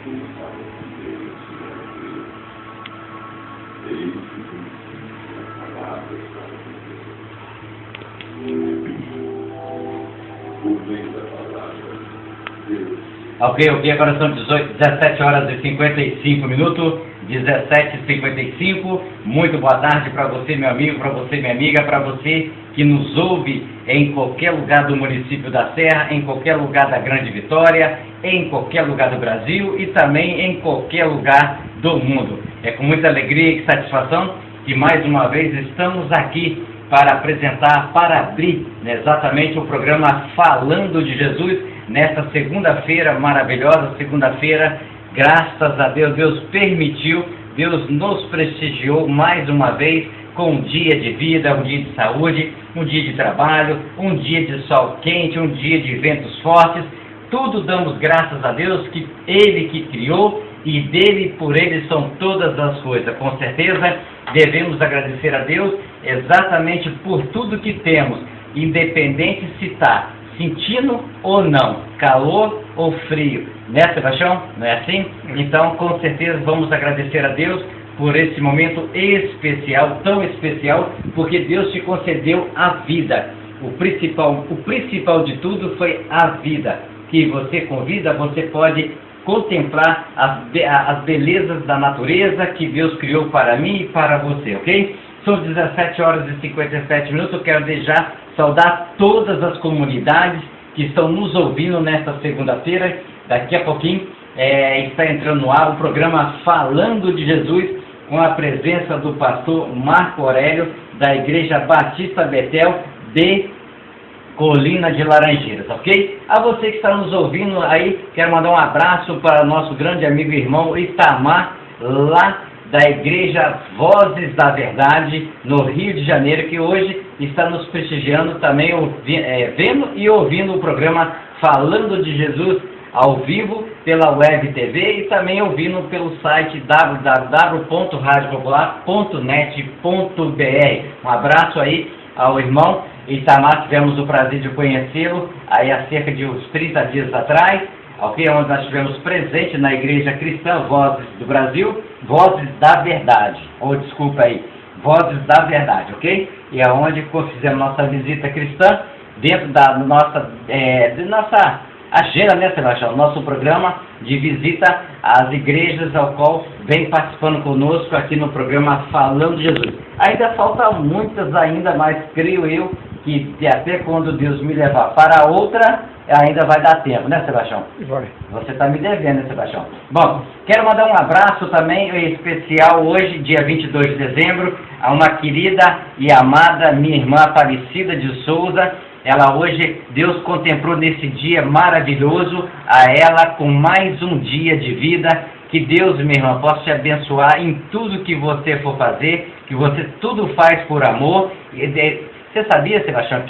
Ele fala que Deus é Ele que a palavra por meio da palavra Deus. Ok, agora são 17 horas e 55 minutos, 17h55. Muito boa tarde para você, meu amigo, para você, minha amiga, para você que nos ouve em qualquer lugar do município da Serra, em qualquer lugar da Grande Vitória, em qualquer lugar do Brasil e também em qualquer lugar do mundo. É com muita alegria e satisfação que mais uma vez estamos aqui para apresentar, para abrir exatamente o programa Falando de Jesus, nesta segunda-feira maravilhosa, segunda-feira, graças a Deus, Deus permitiu, Deus nos prestigiou mais uma vez com um dia de vida, um dia de saúde, um dia de trabalho, um dia de sol quente, um dia de ventos fortes. Tudo damos graças a Deus, que Ele que criou e dele e por Ele são todas as coisas. Com certeza devemos agradecer a Deus exatamente por tudo que temos, independente se está sentindo ou não, calor ou frio, né, Sebastião? Não é assim? Então, com certeza, vamos agradecer a Deus por esse momento especial, tão especial, porque Deus te concedeu a vida. O principal de tudo foi a vida, que você com vida, você pode contemplar as belezas da natureza que Deus criou para mim e para você, ok? São 17 horas e 57 minutos, eu quero já saudar todas as comunidades que estão nos ouvindo nesta segunda-feira. Daqui a pouquinho está entrando no ar o programa Falando de Jesus, com a presença do pastor Marco Aurélio, da Igreja Batista Betel de Colina de Laranjeiras, ok? A você que está nos ouvindo aí, quero mandar um abraço para o nosso grande amigo e irmão Itamar, lá da Igreja Vozes da Verdade, no Rio de Janeiro, que hoje está nos prestigiando também, vendo e ouvindo o programa Falando de Jesus ao vivo pela Web TV e também ouvindo pelo site www.radiopopular.net.br. Um abraço aí ao irmão Itamar, tivemos o prazer de conhecê-lo aí há cerca de uns 30 dias atrás, ok? Onde nós estivemos presentes na Igreja Cristã Vozes do Brasil, Vozes da Verdade, Vozes da Verdade, ok? E aonde fizemos nossa visita cristã dentro da nossa agenda, né, Sebastião? Nosso programa de visita às igrejas ao qual vem participando conosco aqui no programa Falando de Jesus. Ainda faltam muitas ainda, mas creio eu que até quando Deus me levar para outra, ainda vai dar tempo, né, Sebastião? Vai. Você está me devendo, né, Sebastião? Bom, quero mandar um abraço também especial hoje, dia 22 de dezembro, a uma querida e amada minha irmã Aparecida de Souza. Ela hoje, Deus contemplou nesse dia maravilhoso a ela com mais um dia de vida. Que Deus, minha irmã, possa te abençoar em tudo que você for fazer, que você tudo faz por amor. Você sabia, Sebastião, que